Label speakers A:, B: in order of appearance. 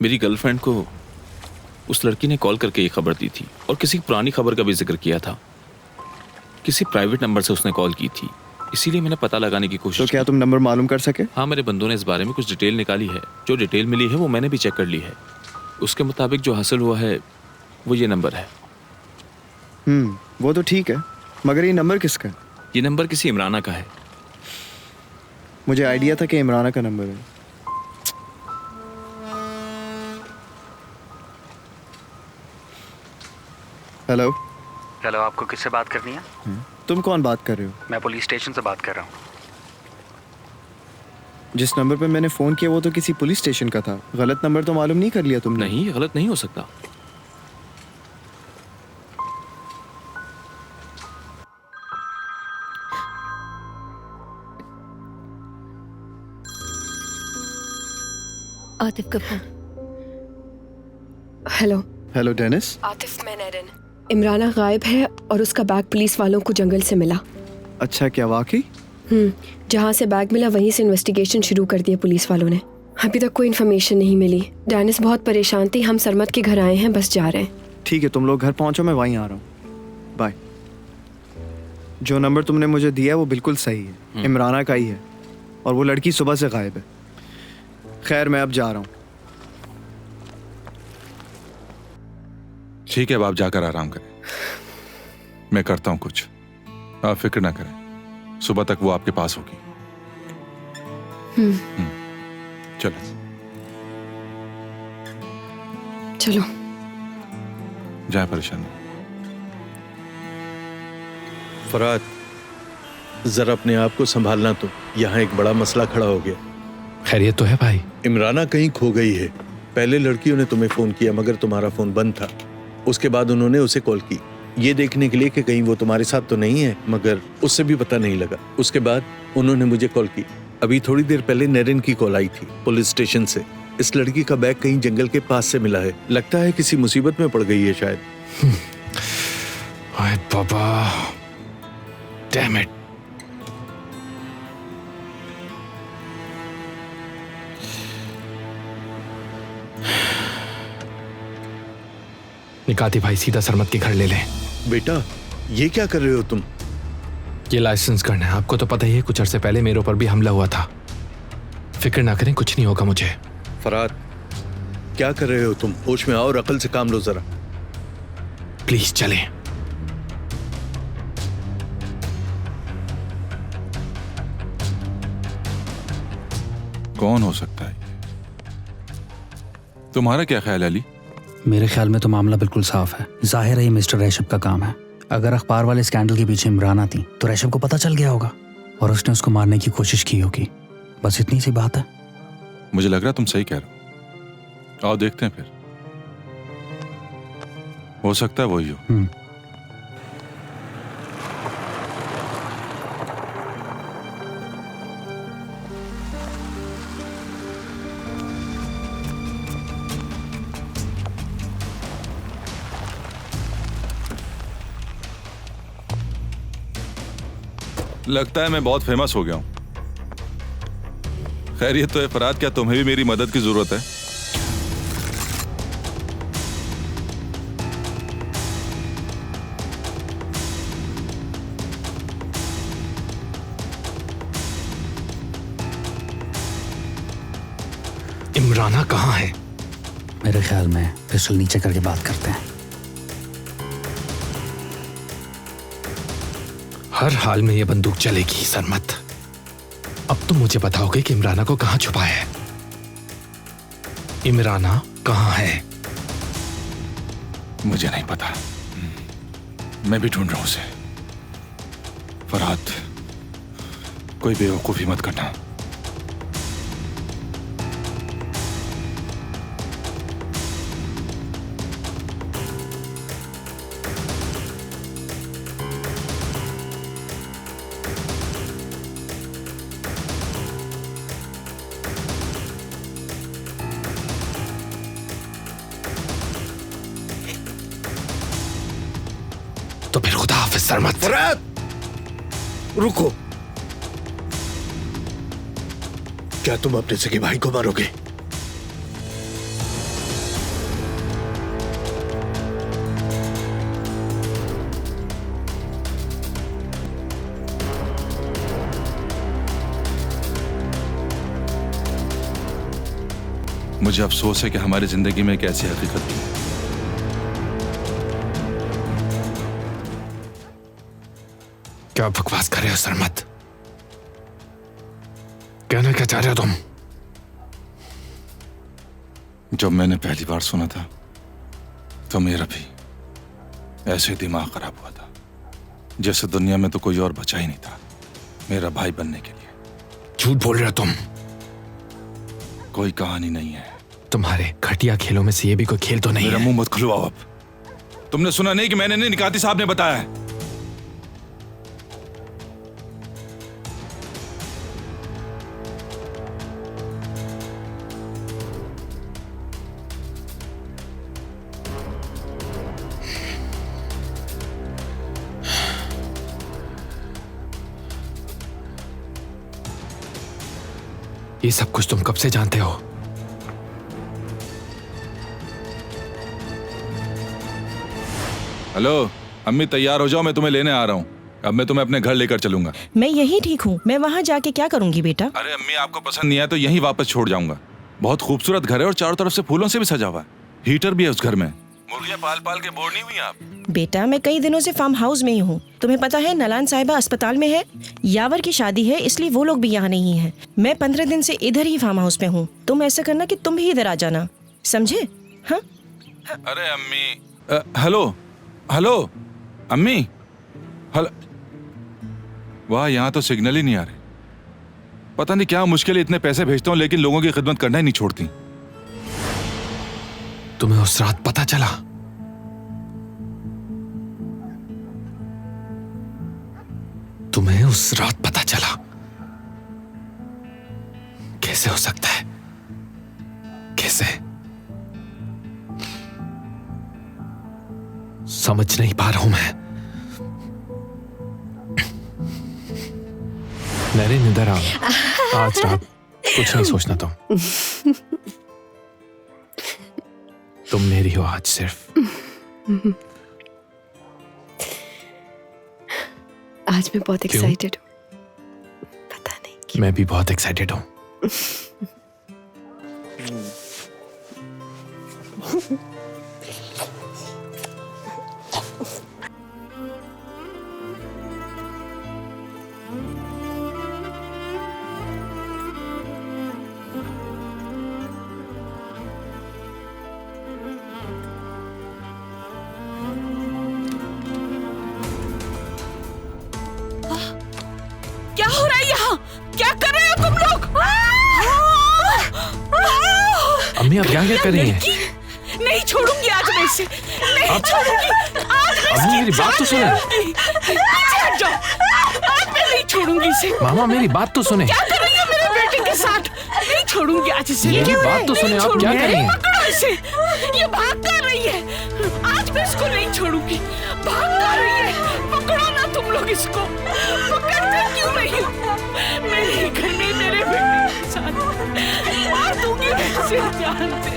A: मेरी गर्लफ्रेंड को उस लड़की ने कॉल करके ये खबर दी थी और किसी पुरानी खबर का भी जिक्र किया था। किसी प्राइवेट नंबर से उसने कॉल की थी, इसीलिए मैंने पता लगाने की कोशिश
B: तो क्या तुम नंबर मालूम कर सके?
A: हाँ, मेरे बंदों ने इस बारे में कुछ डिटेल निकाली है। जो डिटेल मिली है वो मैंने भी चेक कर ली है। उसके मुताबिक जो हासिल हुआ है वो ये नंबर है।
B: वो तो ठीक है, मगर ये नंबर किसका है?
A: ये नंबर किसी इमराना का है।
B: मुझे आइडिया था कि इमराना का नंबर है। हेलो।
C: हेलो, आपको किससे बात करनी है?
B: तुम कौन बात कर रहे हो?
C: मैं पुलिस स्टेशन से बात कर रहा हूँ।
B: जिस नंबर पे मैंने फ़ोन किया वो तो किसी पुलिस स्टेशन का था। गलत नंबर तो मालूम नहीं कर लिया तुमने?
A: नहीं, गलत नहीं हो सकता।
D: आतिफ का phone. Hello.
B: Hello Dennis.
D: Atif, मैं नैरन। इमराना गायब है और उसका बैग पुलिस वालों को जंगल से मिला।
B: अच्छा, क्या वाकई?
D: जहाँ से बैग मिला वहीं से इन्वेस्टिगेशन शुरू कर दिया पुलिस वालों ने। अभी तक कोई इन्फॉर्मेशन नहीं मिली। डेनिस बहुत परेशान थी। हम सरमत के घर आए हैं, बस जा रहे हैं।
B: ठीक है, तुम लोग घर पहुंचो, मैं वहीं आ रहा हूँ। बाय। जो नंबर तुमने मुझे दिया है वो बिल्कुल सही है, इमराना का ही है और वो लड़की सुबह से गायब है। खैर, मैं अब जा रहा हूँ।
E: ठीक है, अब आप जाकर आराम करें, मैं करता हूँ कुछ। आप फिक्र ना करें, सुबह तक वो आपके पास होगी। चलो
D: चलो।
E: जाए, परेशान नहीं।
F: फराद, जरा अपने आप को संभालना, तो यहाँ एक बड़ा मसला खड़ा हो गया।
G: खैरियत तो है भाई?
F: इमराना कहीं खो गई है। पहले लड़कियों ने तुम्हें फोन किया मगर तुम्हारा फोन बंद था। उसके बाद उन्होंने उसे कॉल की, ये देखने के लिए कि कहीं वो तुम्हारे साथ तो नहीं है, मगर उससे भी पता नहीं लगा। उसके बाद उन्होंने मुझे कॉल की। अभी थोड़ी देर पहले नैरिन की कॉल आई थी पुलिस स्टेशन से। इस लड़की का बैग कहीं जंगल के पास से मिला है। लगता है किसी मुसीबत में पड़ गई है शायद।
G: ओए बाबा, डैम इट। निकाती भाई, सीधा सरमत के घर ले लें।
F: बेटा, ये क्या कर रहे हो तुम?
G: ये लाइसेंस करना है। आपको तो पता ही है, कुछ अरसे पहले मेरे ऊपर भी हमला हुआ था। फिक्र ना करें, कुछ नहीं होगा मुझे।
F: फराद, क्या कर रहे हो तुम? होश में आओ और अकल से काम लो जरा।
G: प्लीज चलें।
E: कौन हो सकता है? तुम्हारा क्या ख्याल है अली?
H: मेरे ख्याल में तो मामला बिल्कुल साफ है। जाहिर है ये मिस्टर रैशब का काम है। अगर अखबार वाले स्कैंडल के पीछे इमराना थी तो रैशब को पता चल गया होगा और उसने उसको मारने की कोशिश की होगी। बस इतनी सी बात है।
E: मुझे लग रहा तुम सही कह रहे हो। आओ देखते हैं फिर, हो सकता है वही हो। लगता है मैं बहुत फेमस हो गया हूं। खैरियत तो है फराद, क्या तुम्हें भी मेरी मदद की जरूरत है?
G: इमराना कहाँ है?
H: मेरे ख्याल में पिस्टल नीचे करके बात करते हैं।
G: हर हाल में ये बंदूक चलेगी सरमत। अब तुम मुझे बताओगे कि इमराना को कहां छुपाया है? इमराना कहां है?
E: मुझे नहीं पता, मैं भी ढूंढ रहा हूं उसे। फराद, कोई बेवकूफी मत करना।
G: तो फिर खुदा हाफिज सरमत।
F: फराद, रुको। क्या तुम अपने सगे भाई को मारोगे?
E: मुझे अफसोस है कि हमारी जिंदगी में एक ऐसी हकीकत थी।
G: क्या बकवास कर रहे हो सरमत? कहना क्या चाह रहे हो तुम?
E: जब मैंने पहली बार सुना था तो मेरा भी ऐसे ही दिमाग खराब हुआ था, जैसे दुनिया में तो कोई और बचा ही नहीं था मेरा भाई बनने के लिए।
G: झूठ बोल रहे हो तुम।
E: कोई कहानी नहीं है।
G: तुम्हारे घटिया खेलों में से ये भी कोई खेल तो नहीं
E: मेरा
G: है।
E: मुंह मत खुलवाओ अब। तुमने सुना नहीं कि मैंने नहीं, निकाती साहब ने बताया है।
G: ये सब कुछ तुम कब से जानते हो?
E: हेलो अम्मी, तैयार हो जाओ, मैं तुम्हें लेने आ रहा हूँ। अब मैं तुम्हें अपने घर लेकर चलूंगा।
I: मैं यही ठीक हूँ। मैं वहाँ जाके क्या करूँगी बेटा?
E: अरे अम्मी, आपको पसंद नहीं आया तो यहीं वापस छोड़ जाऊंगा। बहुत खूबसूरत घर है और चारों तरफ से फूलों से भी सजा हुआ है। हीटर भी है उस घर में। मुर्गियां पाल पाल के बोर नहीं हुई आप?
I: बेटा मैं कई दिनों से फार्म हाउस में ही हूँ। तुम्हें पता है नलान साहिबा अस्पताल में है, यावर की शादी है, इसलिए वो लोग भी यहाँ नहीं है। मैं 15 दिन से इधर ही फार्म हाउस में हूँ। तुम ऐसा करना कि तुम भी इधर आ जाना, समझे? हाँ?
E: अरे अम्मी, हेलो हेलो अम्मी, हेलो। वाह, यहाँ तो सिग्नल ही नहीं आ रहे। पता नहीं क्या मुश्किल है, इतने पैसे भेजता हूँ लेकिन लोगों की खिदमत करना ही नहीं छोड़ती।
G: तुम्हें उस रात पता चला? तुम्हें उस रात पता चला? कैसे हो सकता है? कैसे? समझ नहीं पा रहा हूं मैं। नरेन इधर आओ। आज रात कुछ नहीं सोचना तुम मेरी हो आज सिर्फ।
D: आज मैं बहुत एक्साइटेड हूँ, पता नहीं क्यों।
G: मैं भी बहुत एक्साइटेड हूँ।
J: क्या हो रहा है यहाँ? क्या कर रहे हो तुम लोग?
G: अम्मी आप यहाँ क्या कर रही हैं?
J: नहीं छोड़ूंगी आज मैं इसे, नहीं छोड़ूंगी आज मैं
G: अम्मी मेरी बात तो सुने।
J: पीछे हट जाओ, आज मैं नहीं छोड़ूंगी इसे।
G: मामा मेरी बात तो सुने।
J: क्या कर रही हो मेरे बेटे के साथ? नहीं छोड़ूंगी आज इसे।
G: मेरी बात तो सुने, आप क्या कर रही हैं?
J: पकड़ो इसे, ये भाग कर रही है। आज मैं इसको नहीं छोड़ूंगी, भाग कर रही है। पकड़ो ना तुम लोग इसको, पकड़ते क्यों नहीं हो? मेरे घर में मेरे बेटे के साथ मार दूंगी मैं इसे, जान से।